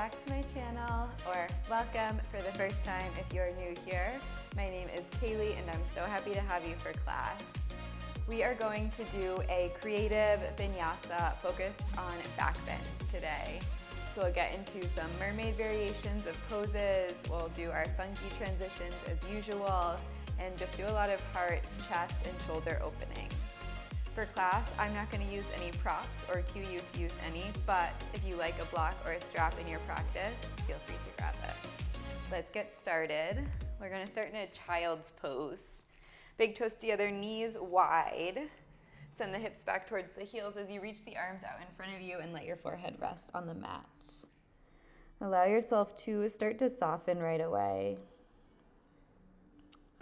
back to my channel, or welcome for the first time if you're new here. My name is Kaylee and I'm so happy to have you for class. We are going to do a creative vinyasa focused on backbends today. So we'll get into some mermaid variations of poses, we'll do our funky transitions as usual, and just do a lot of heart, chest, and shoulder opening. For class, I'm not going to use any props or cue you to use any, but if you like a block or a strap in your practice, feel free to grab it. Let's get started. We're going to start in a child's pose. Big toes together, knees wide. Send the hips back towards the heels as you reach the arms out in front of you and let your forehead rest on the mat. Allow yourself to start to soften right away.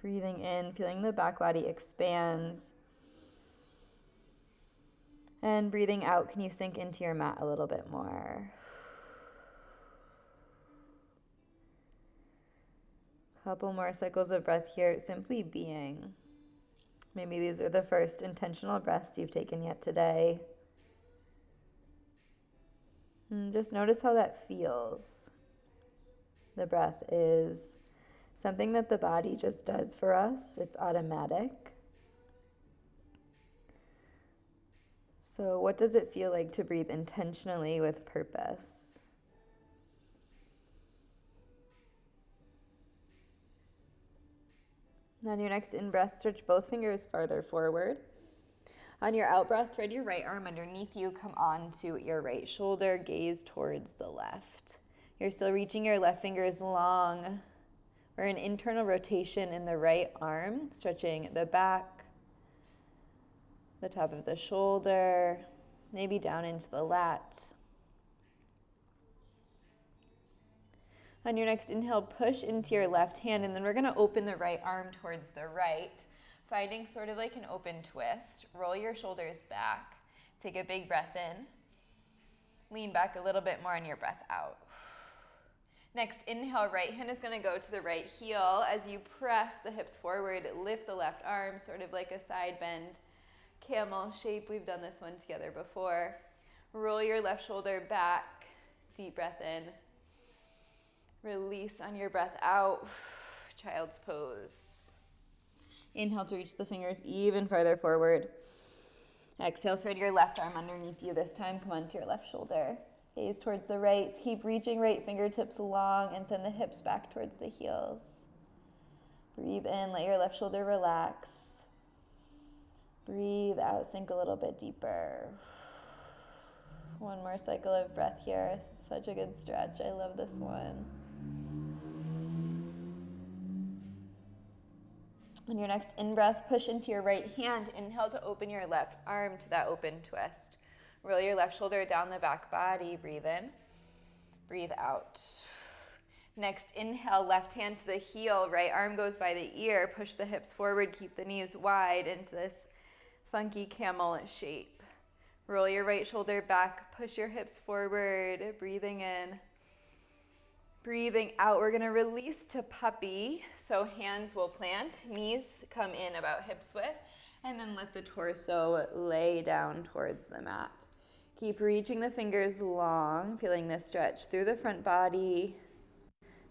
Breathing in, feeling the back body expand. And breathing out, can you sink into your mat a little bit more? Couple more cycles of breath here, simply being. Maybe these are the first intentional breaths you've taken yet today. And just notice how that feels. The breath is something that the body just does for us. It's automatic. So what does it feel like to breathe intentionally with purpose? On your next in-breath, stretch both fingers farther forward. On your out-breath, thread your right arm underneath you, come onto your right shoulder, gaze towards the left. You're still reaching your left fingers long. We're in internal rotation in the right arm, stretching the back, the top of the shoulder, maybe down into the lat. On your next inhale, push into your left hand, and then we're gonna open the right arm towards the right, finding sort of like an open twist. Roll your shoulders back. Take a big breath in. Lean back a little bit more on your breath out. Next inhale, right hand is gonna go to the right heel. As you press the hips forward, lift the left arm, sort of like a side bend. Camel shape, we've done this one together before. Roll your left shoulder back, deep breath in. Release on your breath out, child's pose. Inhale to reach the fingers even farther forward. Exhale, thread your left arm underneath you this time, come onto your left shoulder. Gaze towards the right, keep reaching right fingertips long and send the hips back towards the heels. Breathe in, let your left shoulder relax. Breathe out, sink a little bit deeper. One more cycle of breath here. Such a good stretch. I love this one. On your next in-breath, push into your right hand. Inhale to open your left arm to that open twist. Roll your left shoulder down the back body. Breathe in. Breathe out. Next, inhale, left hand to the heel. Right arm goes by the ear. Push the hips forward. Keep the knees wide into this funky camel shape. Roll your right shoulder back, push your hips forward, breathing in. Breathing out, we're gonna release to puppy. So hands will plant, knees come in about hips width, and then let the torso lay down towards the mat. Keep reaching the fingers long, feeling this stretch through the front body,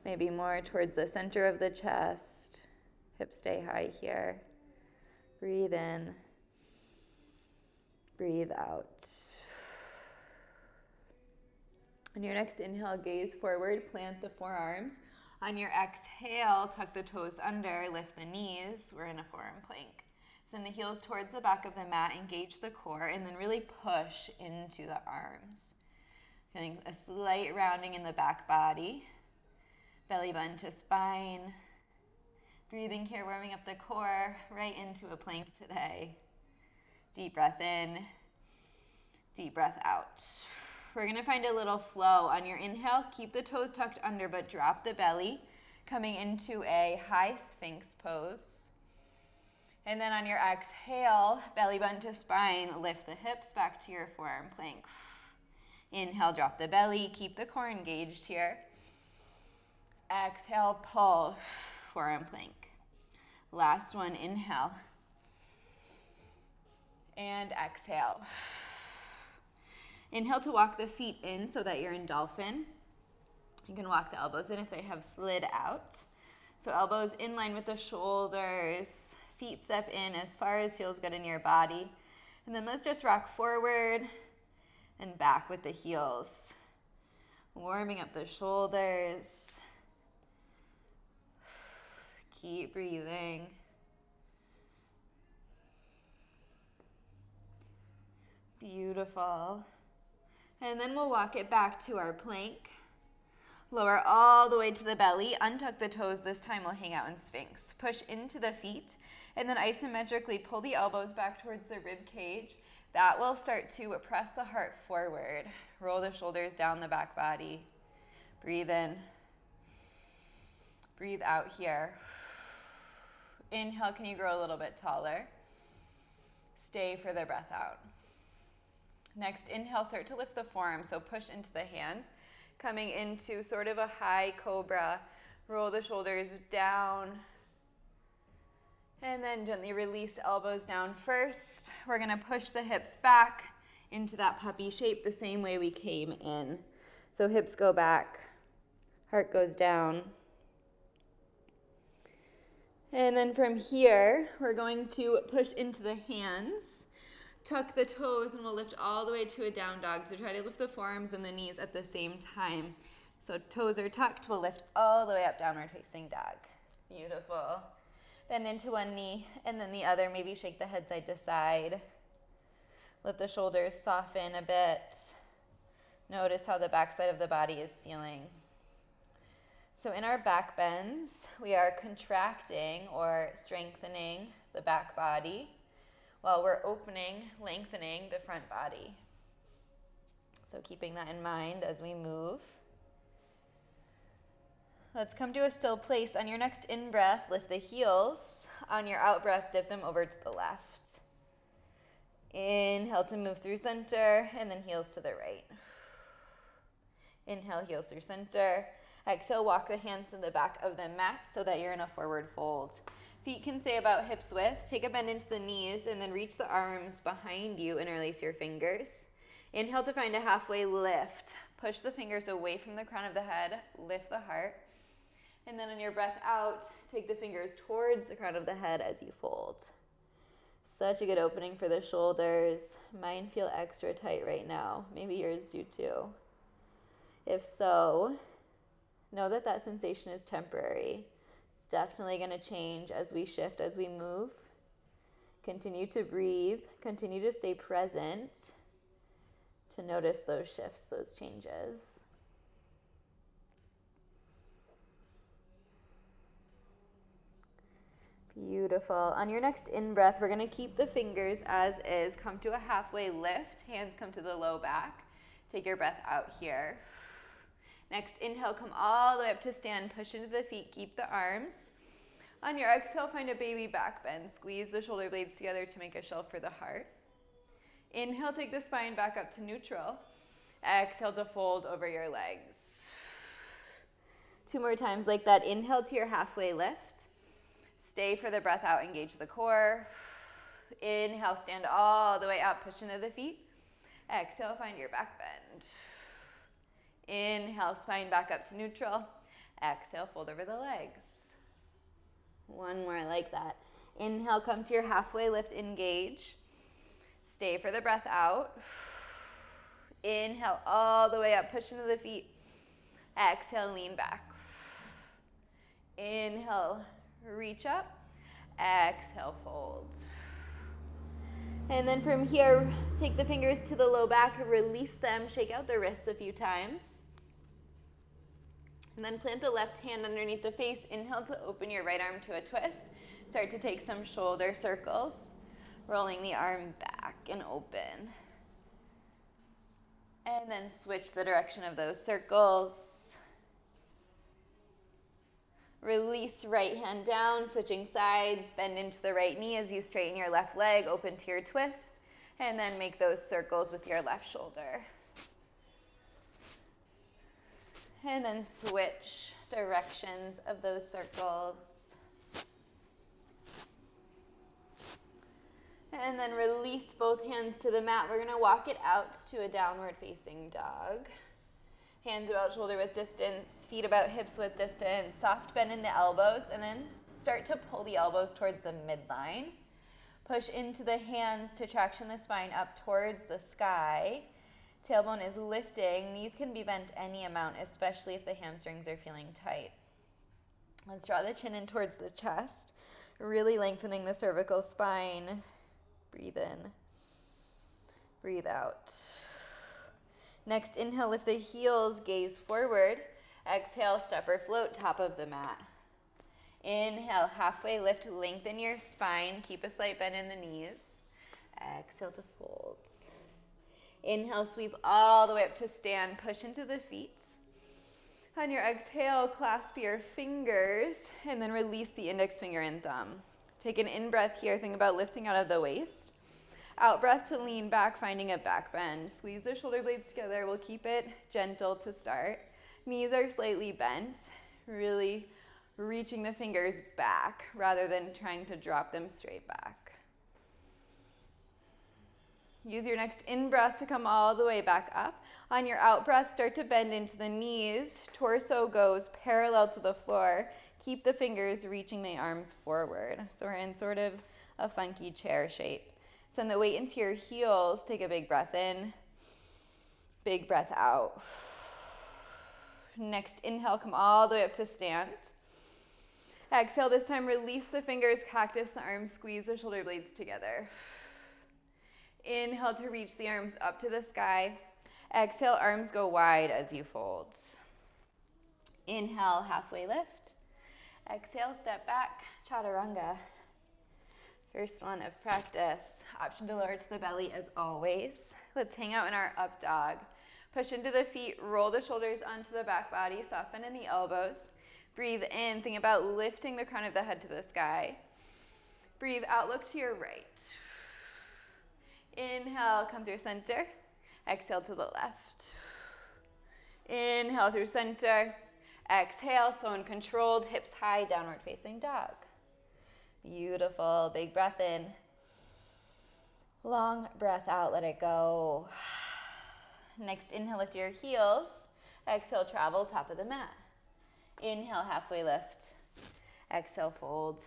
maybe more towards the center of the chest. Hips stay high here. Breathe in. Breathe out. On your next inhale, gaze forward, plant the forearms. On your exhale, tuck the toes under, lift the knees. We're in a forearm plank. Send the heels towards the back of the mat, engage the core, and then really push into the arms. Feeling a slight rounding in the back body. Belly button to spine. Breathing here, warming up the core, right into a plank today. Deep breath in, deep breath out. We're gonna find a little flow. On your inhale, keep the toes tucked under, but drop the belly, coming into a high sphinx pose. And then on your exhale, belly button to spine, lift the hips back to your forearm plank. Inhale, drop the belly, keep the core engaged here. Exhale, pull, forearm plank. Last one, inhale. And exhale. Inhale to walk the feet in so that you're in dolphin. You can walk the elbows in if they have slid out. So elbows in line with the shoulders, feet step in as far as feels good in your body. And then let's just rock forward and back with the heels. Warming up the shoulders. Keep breathing. Beautiful. And then we'll walk it back to our plank. Lower all the way to the belly. Untuck the toes. This time we'll hang out in Sphinx. Push into the feet. And then isometrically pull the elbows back towards the rib cage. That will start to press the heart forward. Roll the shoulders down the back body. Breathe in. Breathe out here. Inhale, can you grow a little bit taller? Stay for the breath out. Next, inhale, start to lift the forearms. So push into the hands. Coming into sort of a high cobra. Roll the shoulders down. And then gently release elbows down first. We're going to push the hips back into that puppy shape the same way we came in. So hips go back, heart goes down. And then from here, we're going to push into the hands. Tuck the toes and we'll lift all the way to a down dog. So try to lift the forearms and the knees at the same time. So toes are tucked, we'll lift all the way up, downward facing dog. Beautiful. Bend into one knee and then the other, maybe shake the head side to side. Let the shoulders soften a bit. Notice how the back side of the body is feeling. So in our back bends, we are contracting or strengthening the back body while we're opening, lengthening the front body. So keeping that in mind as we move. Let's come to a still place. On your next in-breath, lift the heels. On your out-breath, dip them over to the left. Inhale to move through center, and then heels to the right. Inhale, heels through center. Exhale, walk the hands to the back of the mat so that you're in a forward fold. Feet can stay about hips width. Take a bend into the knees, and then reach the arms behind you, interlace your fingers. Inhale to find a halfway lift. Push the fingers away from the crown of the head, lift the heart. And then on your breath out, take the fingers towards the crown of the head as you fold. Such a good opening for the shoulders. Mine feel extra tight right now. Maybe yours do too. If so, know that that sensation is temporary. It's definitely going to change as we shift, as we move. Continue to breathe. Continue to stay present to notice those shifts, those changes. Beautiful. On your next in-breath, we're going to keep the fingers as is. Come to a halfway lift. Hands come to the low back. Take your breath out here. Next, inhale, come all the way up to stand. Push into the feet. Keep the arms. On your exhale, find a baby back bend. Squeeze the shoulder blades together to make a shelf for the heart. Inhale, take the spine back up to neutral. Exhale to fold over your legs. 2 more times like that. Inhale to your halfway lift. Stay for the breath out, engage the core. Inhale, stand all the way up, push into the feet. Exhale, find your back bend. Inhale, spine back up to neutral. Exhale, fold over the legs. 1 more like that. Inhale, come to your halfway lift, engage. Stay for the breath out. Inhale, all the way up, push into the feet. Exhale, lean back. Inhale, reach up. Exhale, fold. And then from here, take the fingers to the low back, release them, shake out the wrists a few times. And then plant the left hand underneath the face. Inhale to open your right arm to a twist. Start to take some shoulder circles, rolling the arm back and open. And then switch the direction of those circles. Release right hand down, switching sides, bend into the right knee as you straighten your left leg, open to your twist, and then make those circles with your left shoulder. And then switch directions of those circles. And then release both hands to the mat. We're going to walk it out to a downward facing dog. Hands about shoulder width distance, feet about hips width distance, soft bend in the elbows, and then start to pull the elbows towards the midline. Push into the hands to traction the spine up towards the sky. Tailbone is lifting. Knees can be bent any amount, especially if the hamstrings are feeling tight. Let's draw the chin in towards the chest, really lengthening the cervical spine. Breathe in. Breathe out. Next, inhale, lift the heels, gaze forward. Exhale, step or float, top of the mat. Inhale, halfway lift, lengthen your spine. Keep a slight bend in the knees. Exhale to fold. Inhale, sweep all the way up to stand. Push into the feet. On your exhale, clasp your fingers and then release the index finger and thumb. Take an in-breath here. Think about lifting out of the waist. Out breath to lean back, finding a back bend. Squeeze the shoulder blades together. We'll keep it gentle to start. Knees are slightly bent. Really reaching the fingers back rather than trying to drop them straight back. Use your next in-breath to come all the way back up. On your out-breath, start to bend into the knees. Torso goes parallel to the floor. Keep the fingers reaching the arms forward. So we're in sort of a funky chair shape. Send the weight into your heels. Take a big breath in. Big breath out. Next inhale, come all the way up to stand. Exhale, this time release the fingers, cactus the arms, squeeze the shoulder blades together. Inhale to reach the arms up to the sky. Exhale, arms go wide as you fold. Inhale, halfway lift. Exhale, step back, chaturanga. First one of practice. Option to lower to the belly as always. Let's hang out in our up dog. Push into the feet, roll the shoulders onto the back body, soft bend in the elbows. Breathe in, think about lifting the crown of the head to the sky. Breathe out, look to your right. Inhale, come through center. Exhale to the left. Inhale through center. Exhale, slow and controlled, hips high, downward facing dog. Beautiful. Big breath in. Long breath out, let it go. Next, inhale, lift your heels. Exhale, travel, top of the mat. Inhale, halfway lift. Exhale, fold.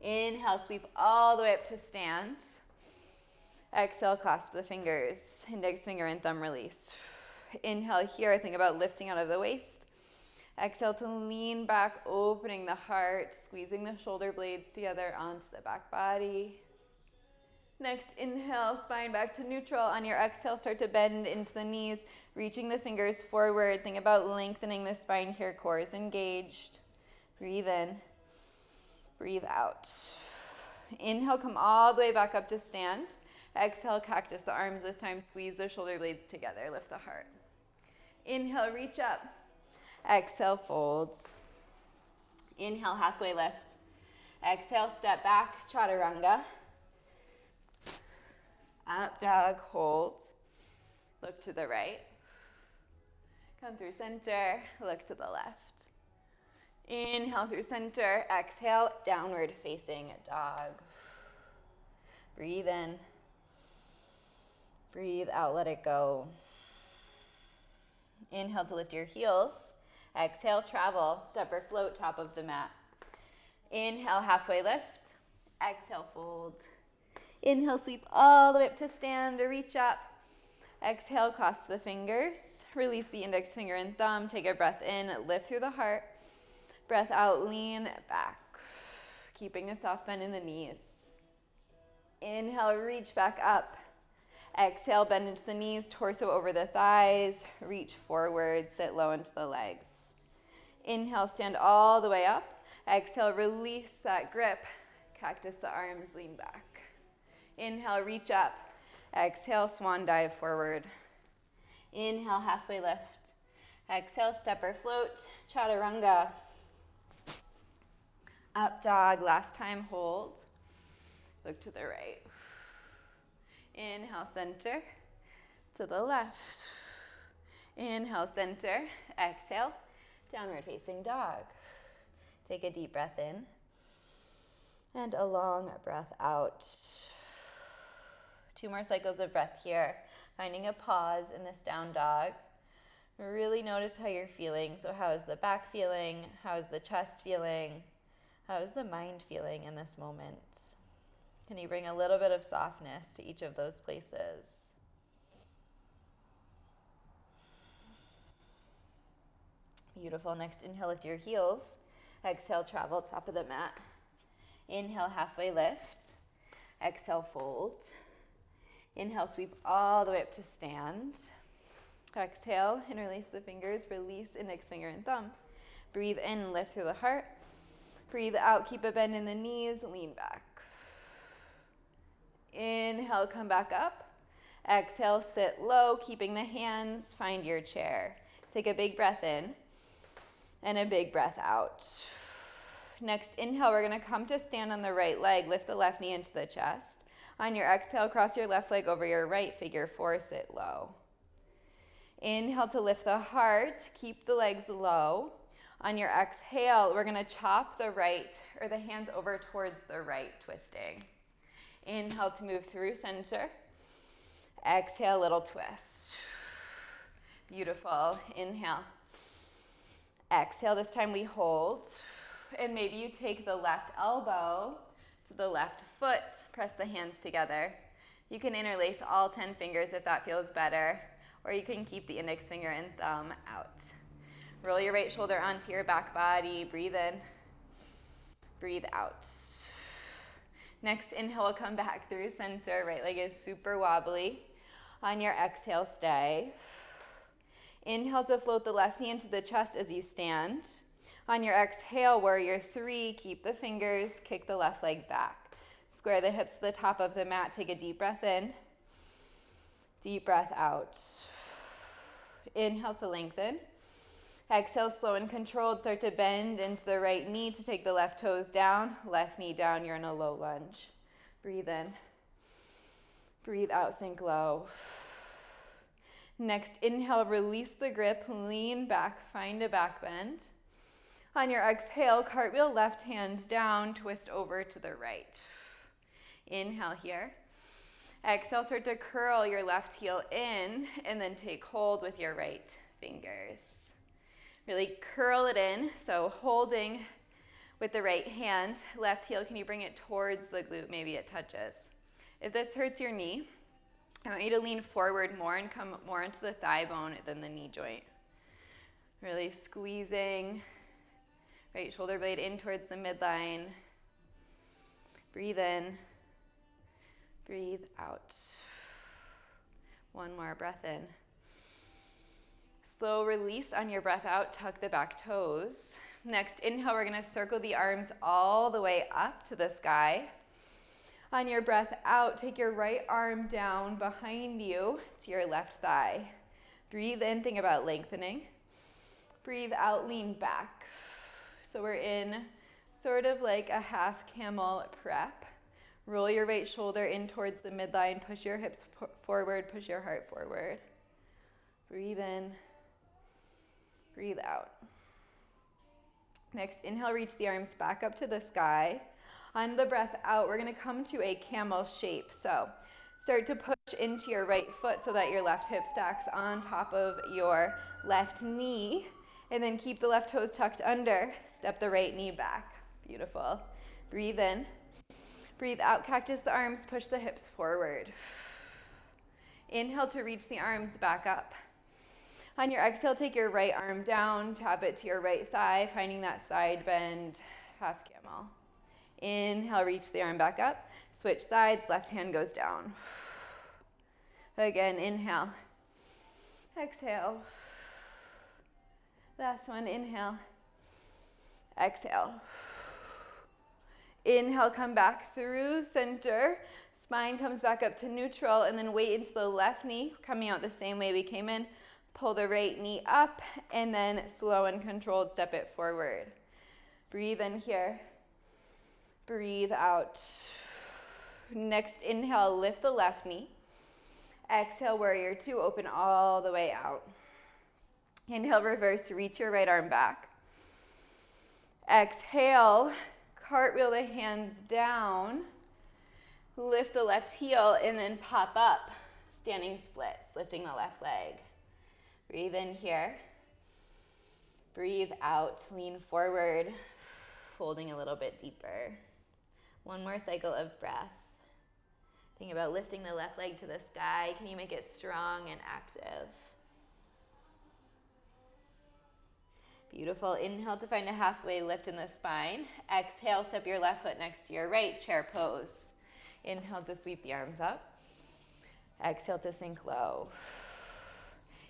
Inhale, sweep all the way up to stand. Exhale, clasp the fingers. Index finger and thumb release. Inhale here, think about lifting out of the waist. Exhale to lean back, opening the heart, squeezing the shoulder blades together onto the back body. Next, inhale, spine back to neutral. On your exhale, start to bend into the knees, reaching the fingers forward. Think about lengthening the spine here, core is engaged. Breathe in, breathe out. Inhale, come all the way back up to stand. Exhale, cactus the arms this time, squeeze the shoulder blades together, lift the heart. Inhale, reach up. Exhale, folds. Inhale, halfway lift. Exhale, step back, chaturanga. Up dog, hold. Look to the right. Come through center, look to the left. Inhale through center, exhale, downward facing dog. Breathe in. Breathe out, let it go. Inhale to lift your heels. Exhale, travel, step or float, top of the mat. Inhale, halfway lift. Exhale, fold. Inhale, sweep all the way up to stand or reach up. Exhale, clasp the fingers. Release the index finger and thumb. Take a breath in, lift through the heart. Breath out, lean back. Keeping a soft bend in the knees. Inhale, reach back up. Exhale, bend into the knees, torso over the thighs. Reach forward, sit low into the legs. Inhale, stand all the way up. Exhale, release that grip. Cactus the arms, lean back. Inhale, reach up. Exhale, swan dive forward. Inhale, halfway lift. Exhale, step or float, chaturanga. Up dog, last time, hold. Look to the right. Inhale, center, to the left. Inhale, center, exhale, downward facing dog. Take a deep breath in and a long breath out. 2 more cycles of breath here. Finding a pause in this down dog. Really notice how you're feeling. So how is the back feeling? How is the chest feeling? How is the mind feeling in this moment? Can you bring a little bit of softness to each of those places? Beautiful. Next, inhale, lift your heels. Exhale, travel top of the mat. Inhale, halfway lift. Exhale, fold. Inhale, sweep all the way up to stand. Exhale, interlace the fingers, release index finger and thumb. Breathe in, lift through the heart. Breathe out, keep a bend in the knees, lean back. Inhale, come back up. Exhale, sit low, keeping the hands, find your chair. Take a big breath in and a big breath out. Next inhale, we're gonna come to stand on the right leg, lift the left knee into the chest. On your exhale, cross your left leg over your right, figure four, sit low. Inhale to lift the heart, keep the legs low. On your exhale, we're gonna chop the right, or the hands over towards the right, twisting. Inhale to move through center. Exhale, little twist. Beautiful, inhale. Exhale, this time we hold. And maybe you take the left elbow to the left foot, press the hands together. You can interlace all 10 fingers if that feels better, or you can keep the index finger and thumb out. Roll your right shoulder onto your back body, breathe in, breathe out. Next inhale, come back through center, right leg is super wobbly. On your exhale, stay. Inhale to float the left knee into the chest as you stand. On your exhale, warrior three, keep the fingers, kick the left leg back. Square the hips to the top of the mat, take a deep breath in, deep breath out. Inhale to lengthen. Exhale, slow and controlled, start to bend into the right knee to take the left toes down, left knee down, you're in a low lunge. Breathe in, breathe out, sink low. Next, inhale, release the grip, lean back, find a back bend. On your exhale, cartwheel left hand down, twist over to the right. Inhale here. Exhale, start to curl your left heel in and then take hold with your right fingers. Really curl it in, so holding with the right hand. Left heel, can you bring it towards the glute? Maybe it touches. If this hurts your knee, I want you to lean forward more and come more into the thigh bone than the knee joint. Really squeezing. Right shoulder blade in towards the midline. Breathe in, breathe out. One more breath in. Slow release on your breath out, tuck the back toes. Next inhale, we're gonna circle the arms all the way up to the sky. On your breath out, take your right arm down behind you to your left thigh. Breathe in, think about lengthening. Breathe out, lean back. So we're in sort of like a half camel prep. Roll your right shoulder in towards the midline, push your hips forward, push your heart forward. Breathe in, breathe out. Next, inhale, reach the arms back up to the sky. On the breath out, we're gonna come to a camel shape. So start to push into your right foot so that your left hip stacks on top of your left knee. And then keep the left toes tucked under. Step the right knee back. Beautiful. Breathe in. Breathe out, cactus the arms, push the hips forward. Inhale to reach the arms back up. On your exhale, take your right arm down, tap it to your right thigh, finding that side bend, half camel. Inhale, reach the arm back up. Switch sides, left hand goes down. Again, inhale. Exhale. Last one, inhale. Exhale. Inhale, come back through center. Spine comes back up to neutral, and then weight into the left knee, coming out the same way we came in. Pull the right knee up, and then slow and controlled step it forward. Breathe in here. Breathe out. Next inhale, lift the left knee. Exhale, warrior two, open all the way out. Inhale, reverse, reach your right arm back. Exhale, cartwheel the hands down. Lift the left heel and then pop up. Standing splits, lifting the left leg. Breathe in here. Breathe out, lean forward, folding a little bit deeper. One more cycle of breath. Think about lifting the left leg to the sky. Can you make it strong and active? Beautiful. Inhale to find a halfway lift in the spine. Exhale, step your left foot next to your right, chair pose. Inhale to sweep the arms up. Exhale to sink low.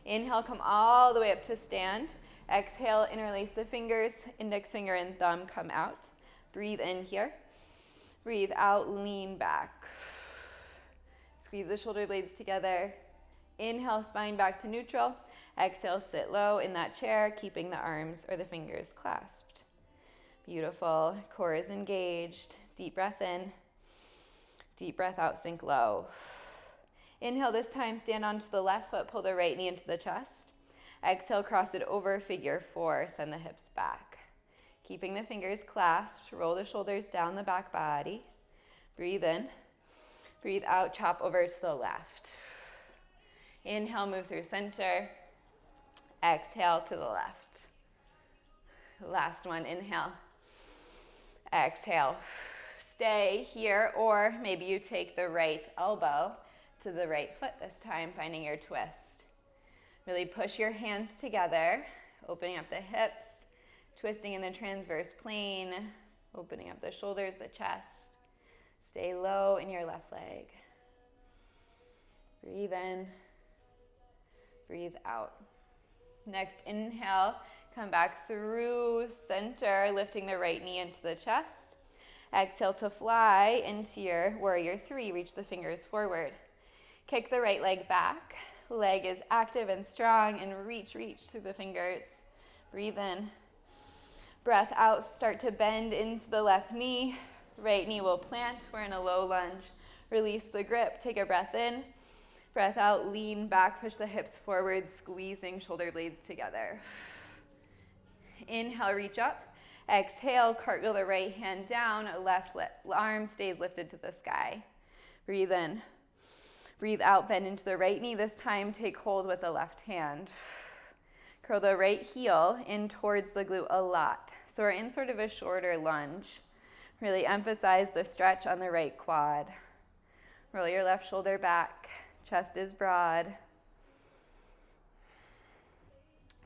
Inhale, come all the way up to stand. Exhale, interlace the fingers, index finger and thumb come out. Breathe in here. Breathe out, lean back. Squeeze the shoulder blades together. Inhale, spine back to neutral. Exhale, sit low in that chair, keeping the arms or the fingers clasped. Beautiful. Core is engaged. Deep breath in. Deep breath out, sink low. Inhale this time, stand onto the left foot, pull the right knee into the chest. Exhale, cross it over, figure four, send the hips back. Keeping the fingers clasped, roll the shoulders down the back body. Breathe in. Breathe out, chop over to the left. Inhale, move through center. Exhale to the left. Last one, inhale. Exhale. Stay here, or maybe you take the right elbow to the right foot this time, finding your twist. Really push your hands together, opening up the hips, twisting in the transverse plane, opening up the shoulders, the chest. Stay low in your left leg. Breathe in, breathe out. Next, inhale, come back through center, lifting the right knee into the chest. Exhale to fly into your warrior three, reach the fingers forward. Kick the right leg back. Leg is active and strong, and reach through the fingers. Breathe in. Breath out, start to bend into the left knee. Right knee will plant. We're in a low lunge. Release the grip, take a breath in. Breath out, lean back, push the hips forward, squeezing shoulder blades together. Inhale, reach up. Exhale, cartwheel the right hand down, left arm stays lifted to the sky. Breathe in. Breathe out, bend into the right knee. This time, take hold with the left hand. Curl the right heel in towards the glute a lot. So we're in sort of a shorter lunge. Really emphasize the stretch on the right quad. Roll your left shoulder back. Chest is broad.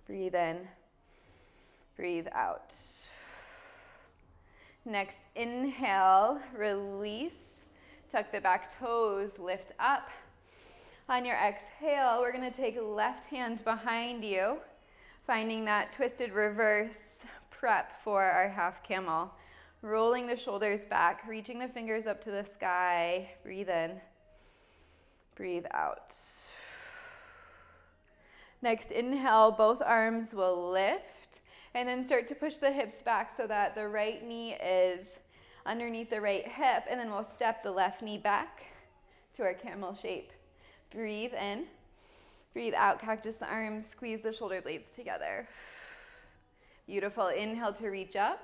Breathe in. Breathe out. Next, inhale, release. Tuck the back toes, lift up. On your exhale, we're gonna take left hand behind you, finding that twisted reverse prep for our half camel. Rolling the shoulders back, reaching the fingers up to the sky. Breathe in, breathe out. Next, inhale, both arms will lift, and then start to push the hips back so that the right knee is underneath the right hip, and then we'll step the left knee back to our camel shape. Breathe in, breathe out, cactus the arms, squeeze the shoulder blades together. Beautiful. Inhale to reach up.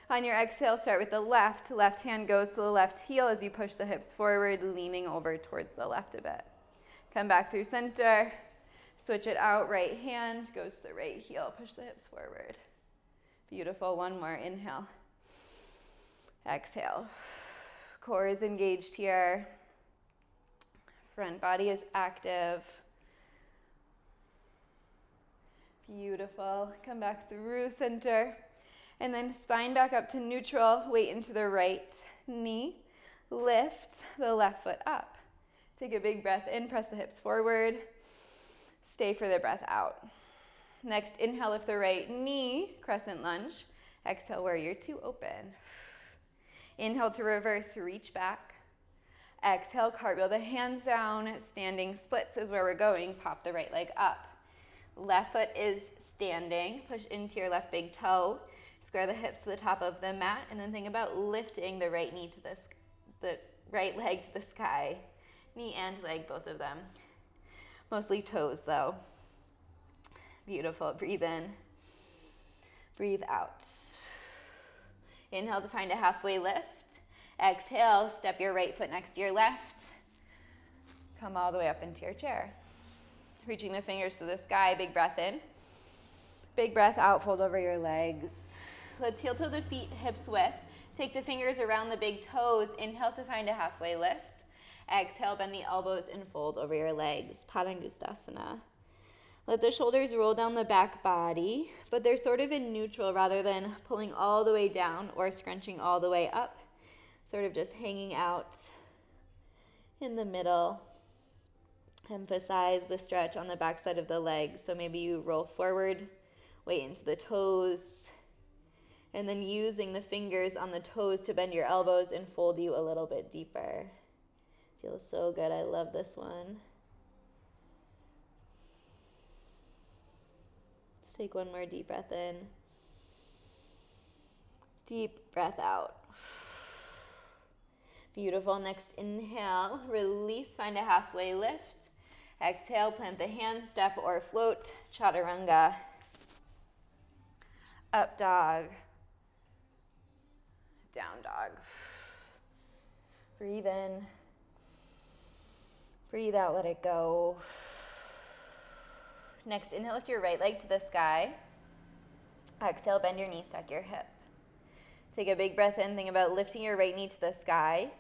On your exhale, start with the left. Left hand goes to the left heel as you push the hips forward, leaning over towards the left a bit. Come back through center. Switch it out. Right hand goes to the right heel. Push the hips forward. Beautiful. One more. Inhale. Exhale. Core is engaged here. Front body is active. Beautiful. Come back through center. And then spine back up to neutral. Weight into the right knee. Lift the left foot up. Take a big breath in. Press the hips forward. Stay for the breath out. Next, inhale, lift the right knee. Crescent lunge. Exhale, warrior two, open. Inhale to reverse, reach back. Exhale, cartwheel the hands down. Standing splits is where we're going. Pop the right leg up. Left foot is standing. Push into your left big toe. Square the hips to the top of the mat, and then think about lifting the right knee to the right leg to the sky. Knee and leg, both of them. Mostly toes though. Beautiful. Breathe in. Breathe out. Inhale to find a halfway lift. Exhale, step your right foot next to your left. Come all the way up into your chair. Reaching the fingers to the sky, big breath in. Big breath out, fold over your legs. Let's heel toe the feet, hips width. Take the fingers around the big toes. Inhale to find a halfway lift. Exhale, bend the elbows and fold over your legs. Padangustasana. Let the shoulders roll down the back body, but they're sort of in neutral rather than pulling all the way down or scrunching all the way up. Sort of just hanging out in the middle. Emphasize the stretch on the back side of the legs. So maybe you roll forward, weight into the toes, and then using the fingers on the toes to bend your elbows and fold you a little bit deeper. Feels so good. I love this one. Let's take one more deep breath in. Deep breath out. Beautiful. Next inhale, release, find a halfway lift. Exhale, plant the hands, step or float, chaturanga. Up dog. Down dog. Breathe in. Breathe out, let it go. Next, inhale, lift your right leg to the sky. Exhale, bend your knee, stack your hip. Take a big breath in, think about lifting your right knee to the sky.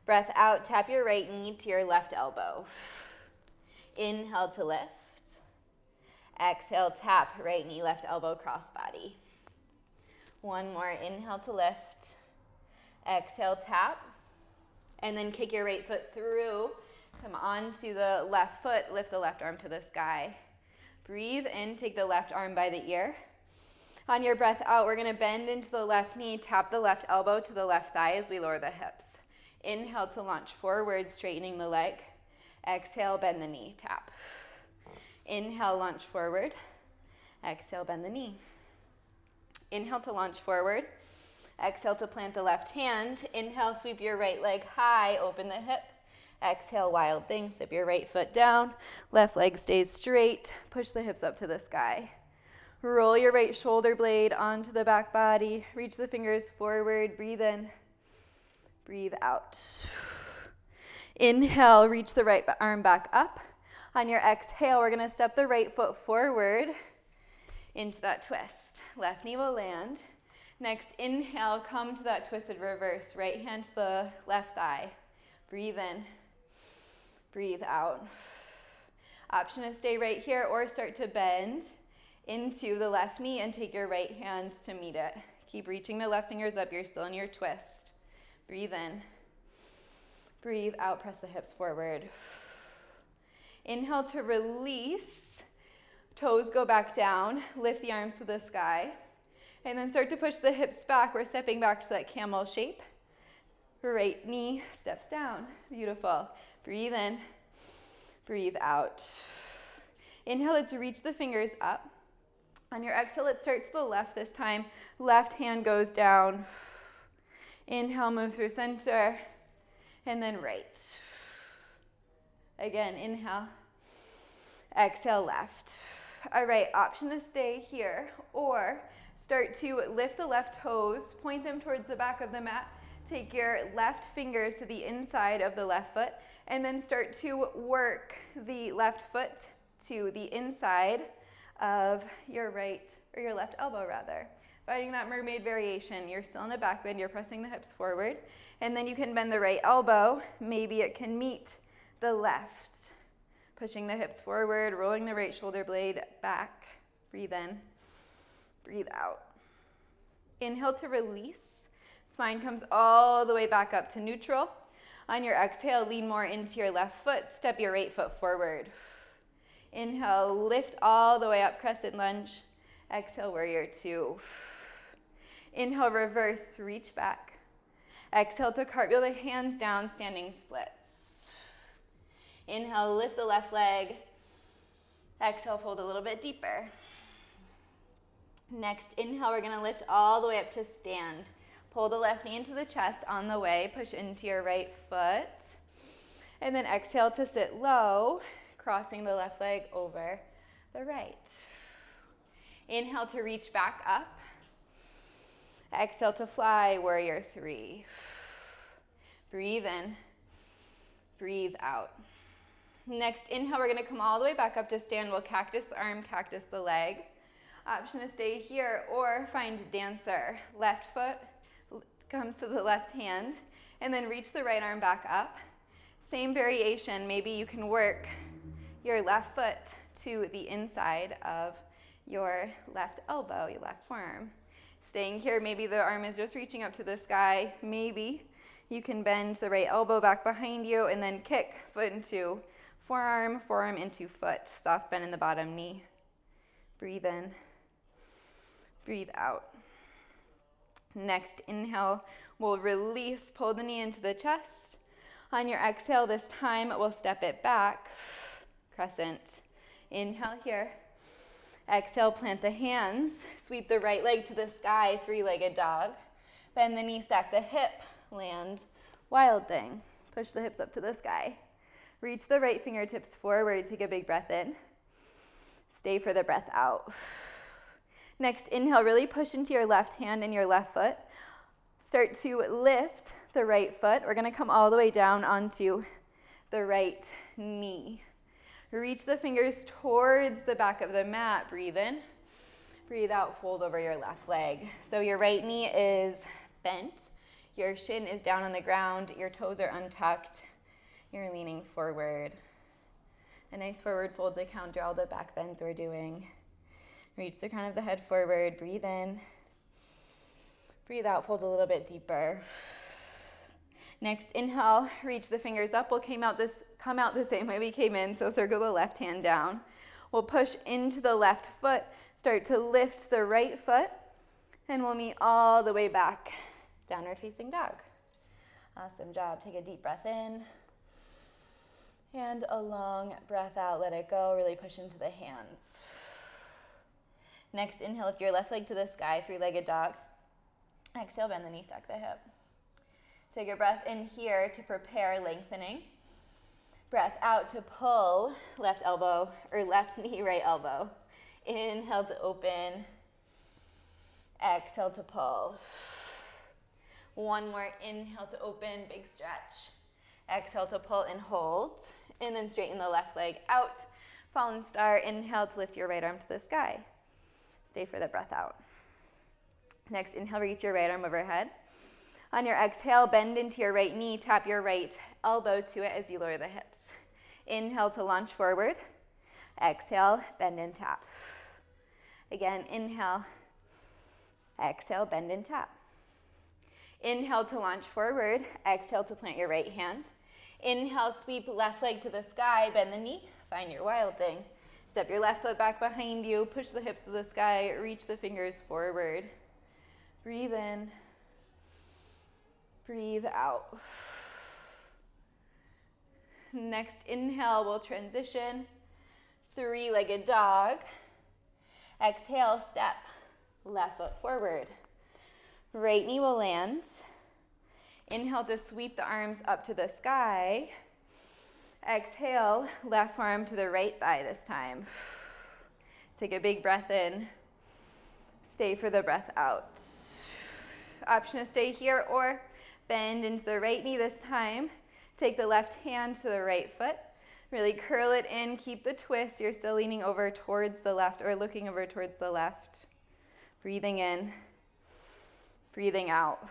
Breath out, tap your right knee to your left elbow. Inhale to lift. Exhale, tap right knee, left elbow, cross body. One more, inhale to lift. Exhale, tap. And then kick your right foot through. Come onto the left foot, lift the left arm to the sky. Breathe in, take the left arm by the ear. On your breath out, we're gonna bend into the left knee, tap the left elbow to the left thigh as we lower the hips. Inhale to launch forward, straightening the leg. Exhale, bend the knee, tap. Inhale, launch forward. Exhale, bend the knee. Inhale to launch forward. Exhale to plant the left hand. Inhale, sweep your right leg high, open the hip. Exhale, wild thing, step your right foot down. Left leg stays straight. Push the hips up to the sky. Roll your right shoulder blade onto the back body. Reach the fingers forward, breathe in. Breathe out. Inhale, reach the right arm back up. On your exhale, we're gonna step the right foot forward into that twist. Left knee will land. Next, inhale, come to that twisted reverse. Right hand to the left thigh. Breathe in, breathe out. Option to stay right here or start to bend into the left knee and take your right hand to meet it. Keep reaching the left fingers up, you're still in your twist. Breathe in, breathe out, press the hips forward. Inhale to release, toes go back down, lift the arms to the sky, and then start to push the hips back. We're stepping back to that camel shape. Right knee steps down, beautiful. Breathe in, breathe out. Inhale, let's reach the fingers up. On your exhale, let's start to the left this time. Left hand goes down. Inhale, move through center, and then right. Again, inhale, exhale, left. All right, option to stay here, or start to lift the left toes, point them towards the back of the mat, take your left fingers to the inside of the left foot, and then start to work the left foot to the inside of your right, or your left elbow rather. Finding that mermaid variation, you're still in a back bend, you're pressing the hips forward, and then you can bend the right elbow, maybe it can meet the left. Pushing the hips forward, rolling the right shoulder blade back, breathe in, breathe out. Inhale to release, spine comes all the way back up to neutral. On your exhale, lean more into your left foot, step your right foot forward. Inhale, lift all the way up, crescent lunge. Exhale, warrior two. Inhale, reverse, reach back. Exhale to cartwheel the hands down, standing splits. Inhale, lift the left leg. Exhale, fold a little bit deeper. Next, inhale, we're gonna lift all the way up to stand. Pull the left knee into the chest on the way, push into your right foot. And then exhale to sit low, crossing the left leg over the right. Inhale to reach back up. Exhale to fly, warrior three. Breathe in, breathe out. Next inhale, we're gonna come all the way back up to stand. We'll cactus the arm, cactus the leg. Option to stay here or find dancer. Left foot comes to the left hand, and then reach the right arm back up. Same variation, maybe you can work your left foot to the inside of your left elbow, your left forearm. Staying here, maybe the arm is just reaching up to the sky. Maybe you can bend the right elbow back behind you and then kick foot into forearm, forearm into foot. Soft bend in the bottom knee. Breathe in, breathe out. Next inhale, we'll release, pull the knee into the chest. On your exhale this time, we'll step it back, crescent. Inhale here. Exhale, plant the hands. Sweep the right leg to the sky, three-legged dog. Bend the knee, stack the hip, land, wild thing. Push the hips up to the sky. Reach the right fingertips forward, take a big breath in. Stay for the breath out. Next, inhale, really push into your left hand and your left foot. Start to lift the right foot. We're gonna come all the way down onto the right knee. Reach the fingers towards the back of the mat. Breathe in, breathe out, fold over your left leg. So your right knee is bent, your shin is down on the ground, your toes are untucked, you're leaning forward. A nice forward fold to counter all the back bends we're doing. Reach the crown of the head forward, breathe in. Breathe out, fold a little bit deeper. Next, inhale, reach the fingers up. We'll come out the same way we came in, so circle the left hand down. We'll push into the left foot, start to lift the right foot, and we'll meet all the way back, downward facing dog. Awesome job. Take a deep breath in. And a long breath out, let it go, really push into the hands. Next, inhale, lift your left leg to the sky, three-legged dog. Exhale, bend the knee, stack the hip. Take a breath in here to prepare lengthening. Breath out to pull left elbow, or left knee, right elbow. Inhale to open. Exhale to pull. One more, inhale to open, big stretch. Exhale to pull and hold. And then straighten the left leg out. Fallen star, inhale to lift your right arm to the sky. Stay for the breath out. Next, inhale, reach your right arm overhead. On your exhale, bend into your right knee, tap your right elbow to it as you lower the hips. Inhale to launch forward. Exhale, bend and tap. Again, inhale. Exhale, bend and tap. Inhale to launch forward. Exhale to plant your right hand. Inhale, sweep left leg to the sky, bend the knee, find your wild thing. Step your left foot back behind you, push the hips to the sky, reach the fingers forward. Breathe in, breathe out. Next inhale, we'll transition, three-legged dog. Exhale, step, left foot forward. Right knee will land. Inhale to sweep the arms up to the sky. Exhale, left forearm to the right thigh this time. Take a big breath in. Stay for the breath out. Option to stay here or bend into the right knee this time. Take the left hand to the right foot. Really curl it in, keep the twist. You're still leaning over towards the left or looking over towards the left. Breathing in, breathing out.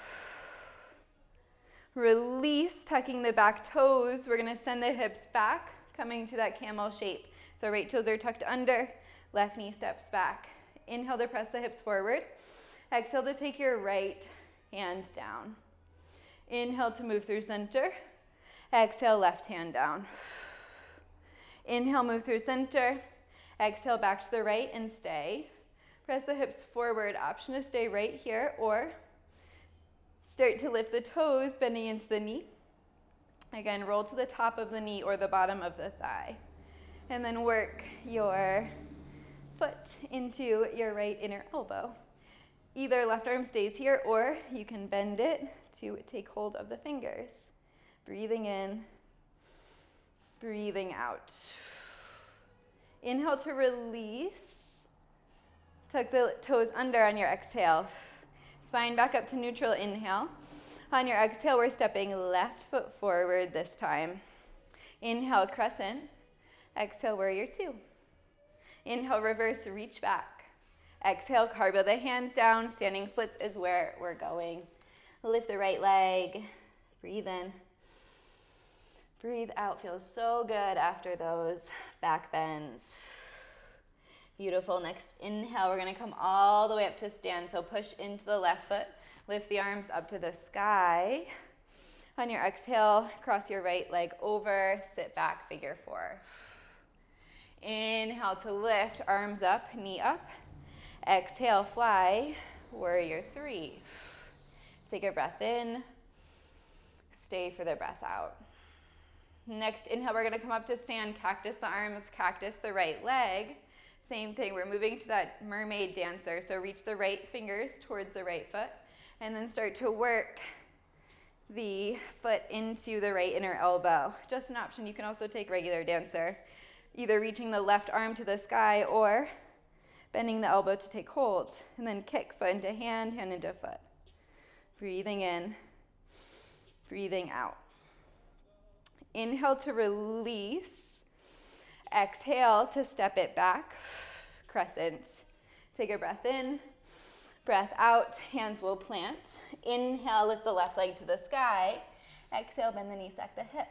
Release, tucking the back toes. We're gonna send the hips back, coming to that camel shape. So right toes are tucked under, left knee steps back. Inhale to press the hips forward. Exhale to take your right hand down. Inhale to move through center. Exhale, left hand down. Inhale, move through center. Exhale, back to the right and stay. Press the hips forward. Option to stay right here or start to lift the toes, bending into the knee. Again, roll to the top of the knee or the bottom of the thigh. And then work your foot into your right inner elbow. Either left arm stays here or you can bend it to take hold of the fingers. Breathing in, breathing out. Inhale to release. Tuck the toes under on your exhale. Spine back up to neutral, inhale. On your exhale, we're stepping left foot forward this time. Inhale, crescent. Exhale, warrior two. Inhale, reverse, reach back. Exhale, cartwheel the hands down. Standing splits is where we're going. Lift the right leg. Breathe in. Breathe out. Feels so good after those back bends. Beautiful. Next inhale, we're going to come all the way up to stand. So push into the left foot. Lift the arms up to the sky. On your exhale, cross your right leg over. Sit back, figure four. Inhale to lift, arms up, knee up. Exhale, fly, warrior three. Take a breath in. Stay for the breath out. Next inhale, we're going to come up to stand. Cactus the arms, cactus the right leg. Same thing, we're moving to that mermaid dancer. So reach the right fingers towards the right foot and then start to work the foot into the right inner elbow. Just an option. You can also take regular dancer, either reaching the left arm to the sky or bending the elbow to take hold. And then kick foot into hand, hand into foot. Breathing in, breathing out. Inhale to release. Exhale to step it back. Crescent. Take a breath in, breath out, hands will plant. Inhale, lift the left leg to the sky. Exhale, bend the knee, stack the hip.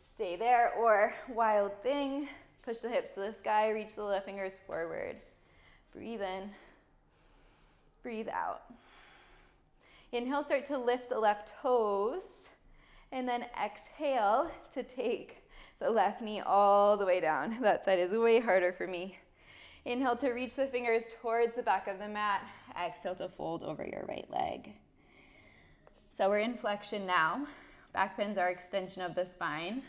Stay there, or wild thing. Push the hips to the sky, reach the left fingers forward. Breathe in, breathe out. Inhale, start to lift the left toes. And then exhale to take the left knee all the way down. That side is way harder for me. Inhale to reach the fingers towards the back of the mat. Exhale to fold over your right leg. So we're in flexion now. Back bends are extension of the spine.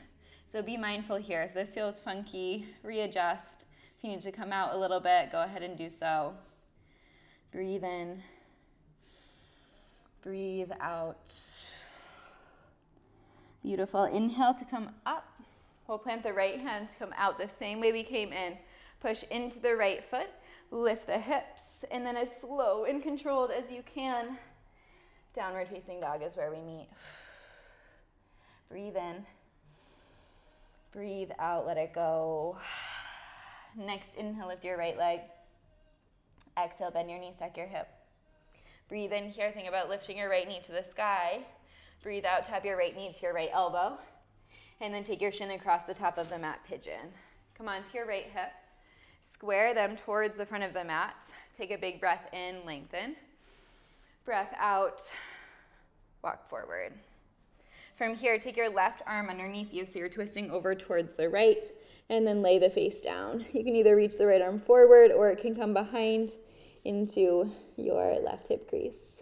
So be mindful here. If this feels funky, readjust. If you need to come out a little bit, go ahead and do so. Breathe in. Breathe out. Beautiful. Inhale to come up. We'll plant the right hand to come out the same way we came in. Push into the right foot. Lift the hips. And then as slow and controlled as you can, downward facing dog is where we meet. Breathe in. Breathe out. Let it go. Next inhale, lift your right leg. Exhale, bend your knee, stack your hip. Breathe in here. Think about lifting your right knee to the sky. Breathe out, tap your right knee to your right elbow. And then take your shin across the top of the mat, pigeon. Come on to your right hip. Square them towards the front of the mat. Take a big breath in, lengthen. Breath out, walk forward. From here, take your left arm underneath you so you're twisting over towards the right, and then lay the face down. You can either reach the right arm forward or it can come behind into your left hip crease.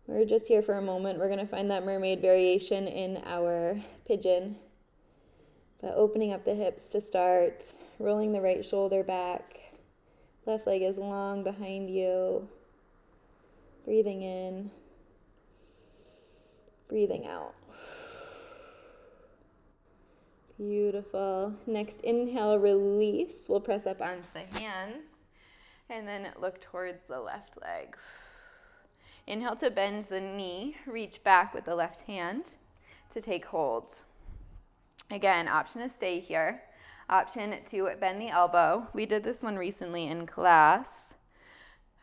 We're just here for a moment. We're going to find that mermaid variation in our pigeon. But opening up the hips to start, rolling the right shoulder back. Left leg is long behind you. Breathing in. Breathing out. Beautiful. Next inhale, release. We'll press up onto the hands and then look towards the left leg. Inhale to bend the knee, reach back with the left hand to take hold. Again, option to stay here. Option to bend the elbow. We did this one recently in class.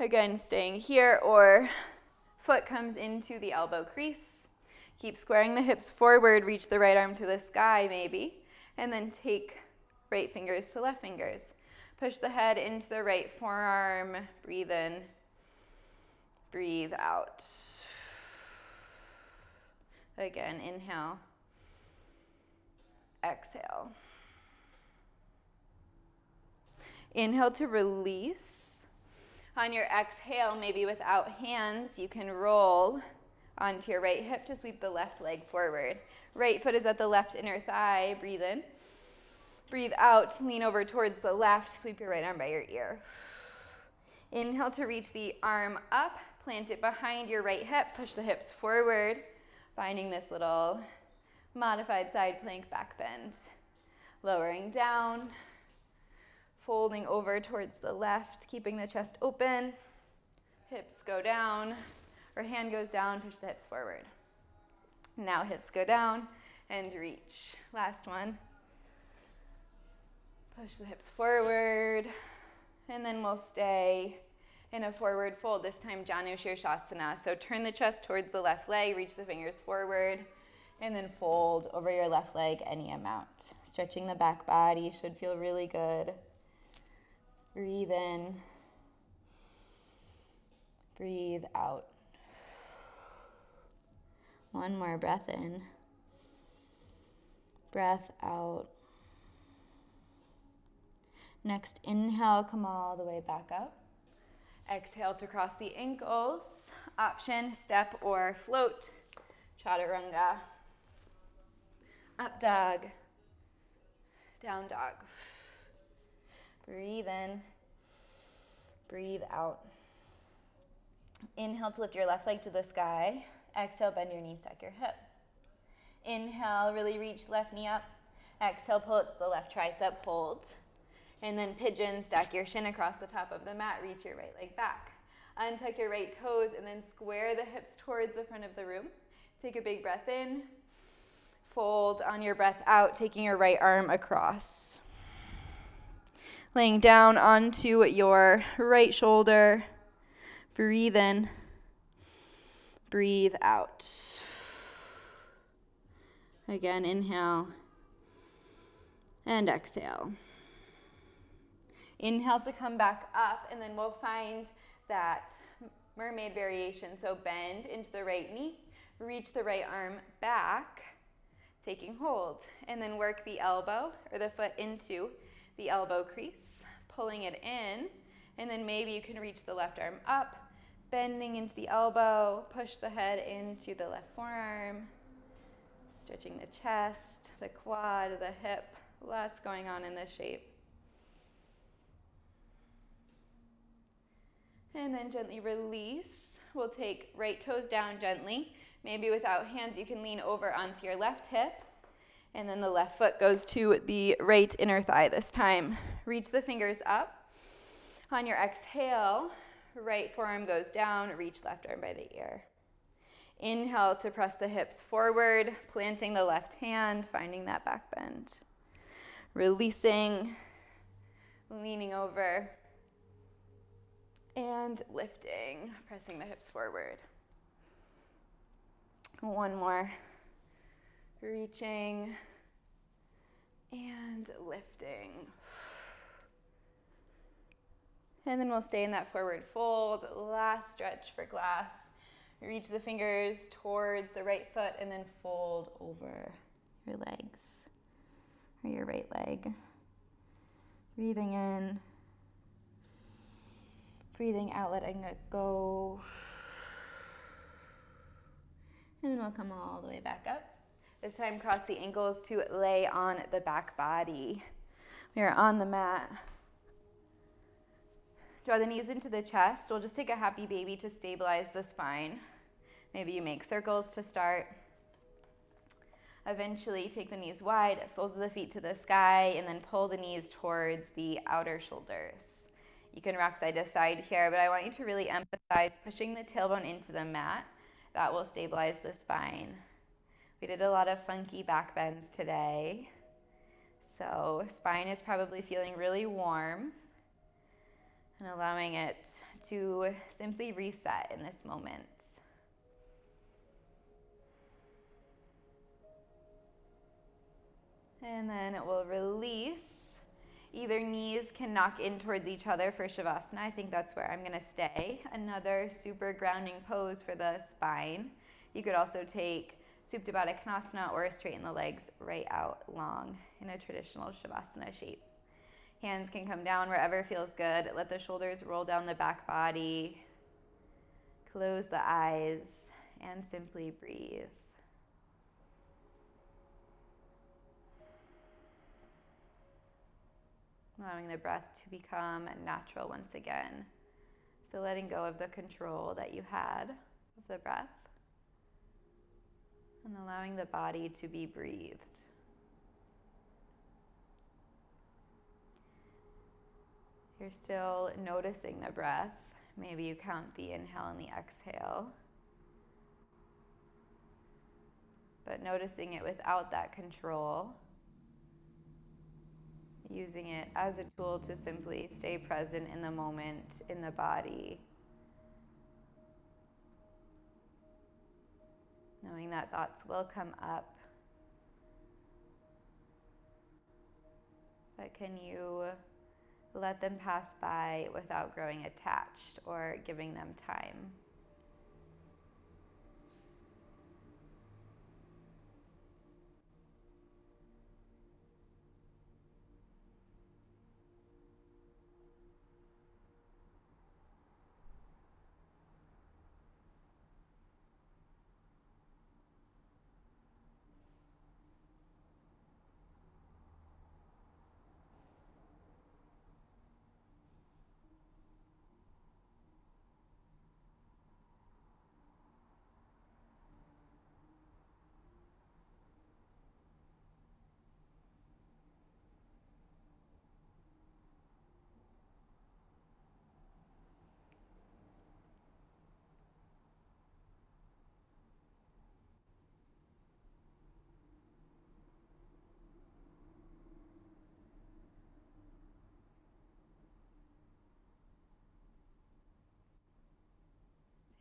Again, staying here, or foot comes into the elbow crease. Keep squaring the hips forward, reach the right arm to the sky maybe, and then take right fingers to left fingers. Push the head into the right forearm, breathe in. Breathe out. Again, inhale. Exhale. Inhale to release. On your exhale, maybe without hands, you can roll onto your right hip to sweep the left leg forward. Right foot is at the left inner thigh. Breathe in. Breathe out. Lean over towards the left. Sweep your right arm by your ear. Inhale to reach the arm up. Plant it behind your right hip. Push the hips forward, finding this little modified side plank back bend. Lowering down, folding over towards the left, keeping the chest open. Hips go down, or hand goes down, push the hips forward. Now hips go down and reach. Last one. Push the hips forward, and then we'll stay in a forward fold, this time Janu Shirshasana. So turn the chest towards the left leg, reach the fingers forward, and then fold over your left leg any amount. Stretching the back body should feel really good. Breathe in, breathe out. One more breath in, breath out. Next, inhale, come all the way back up. Exhale to cross the ankles. Option, step or float. Chaturanga. Up dog. Down dog. Breathe in. Breathe out. Inhale to lift your left leg to the sky. Exhale, bend your knee, stack your hip. Inhale, really reach left knee up. Exhale, pull it to the left tricep, hold. And then pigeon, stack your shin across the top of the mat, reach your right leg back. Untuck your right toes and then square the hips towards the front of the room. Take a big breath in. Fold on your breath out, taking your right arm across. Laying down onto your right shoulder. Breathe in. Breathe out. Again, inhale. And exhale. Inhale to come back up, and then we'll find that mermaid variation. So bend into the right knee, reach the right arm back, taking hold, and then work the elbow or the foot into the elbow crease, pulling it in, and then maybe you can reach the left arm up, bending into the elbow, push the head into the left forearm, stretching the chest, the quad, the hip, lots going on in this shape. And then gently release. We'll take right toes down gently. Maybe without hands, you can lean over onto your left hip. And then the left foot goes to the right inner thigh this time. Reach the fingers up. On your exhale, right forearm goes down. Reach left arm by the ear. Inhale to press the hips forward, planting the left hand, finding that back bend. Releasing, leaning over. And lifting, pressing the hips forward. One more. Reaching and lifting. And then we'll stay in that forward fold. Last stretch for glass. Reach the fingers towards the right foot and then fold over your legs or your right leg. Breathing in. Breathing out, letting it go. And then we'll come all the way back up. This time, cross the ankles to lay on the back body. We are on the mat. Draw the knees into the chest. We'll just take a happy baby to stabilize the spine. Maybe you make circles to start. Eventually, take the knees wide, soles of the feet to the sky, and then pull the knees towards the outer shoulders. You can rock side to side here, but I want you to really emphasize pushing the tailbone into the mat. That will stabilize the spine. We did a lot of funky back bends today. So spine is probably feeling really warm and allowing it to simply reset in this moment. And then it will release. Either knees can knock in towards each other for Shavasana. I think that's where I'm going to stay. Another super grounding pose for the spine. You could also take Supta Baddha Konasana or straighten the legs right out long in a traditional Shavasana shape. Hands can come down wherever feels good. Let the shoulders roll down the back body. Close the eyes and simply breathe. Allowing the breath to become natural once again. So letting go of the control that you had of the breath and allowing the body to be breathed. You're still noticing the breath. Maybe you count the inhale and the exhale. But noticing it without that control. using it as a tool to simply stay present in the moment, in the body. Knowing that thoughts will come up. But can you let them pass by without growing attached or giving them time?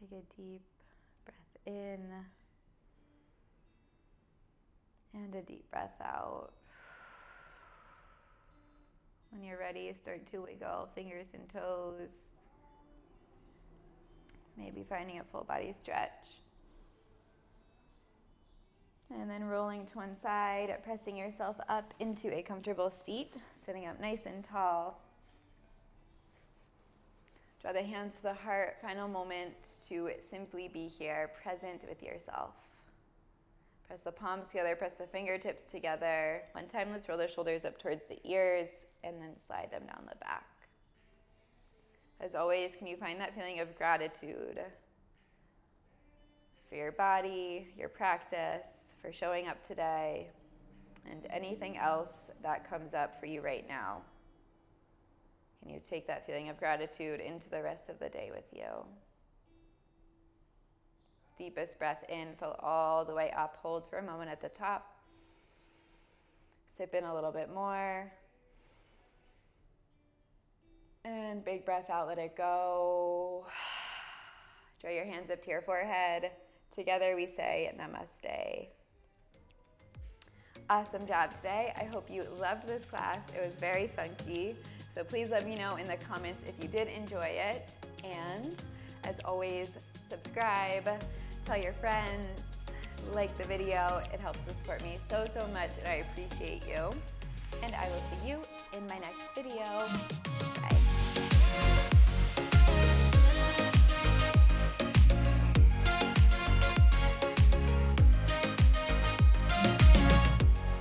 Take a deep breath in and a deep breath out. When you're ready, start to wiggle fingers and toes. Maybe finding a full body stretch. And then rolling to one side, pressing yourself up into a comfortable seat, sitting up nice and tall. Draw the hands to the heart. Final moment to simply be here, present with yourself. Press the palms together, press the fingertips together. One time, let's roll the shoulders up towards the ears and then slide them down the back. As always, can you find that feeling of gratitude for your body, your practice, for showing up today, and anything else that comes up for you right now? Can you take that feeling of gratitude into the rest of the day with you? Deepest breath in, fill all the way up. Hold for a moment at the top. Sip in a little bit more. And big breath out, let it go. Draw your hands up to your forehead. Together we say namaste. Awesome job today. I hope you loved this class. It was very funky. So please let me know in the comments if you did enjoy it. And as always, subscribe, tell your friends, like the video. It helps to support me so much, and I appreciate you. And I will see you in my next video.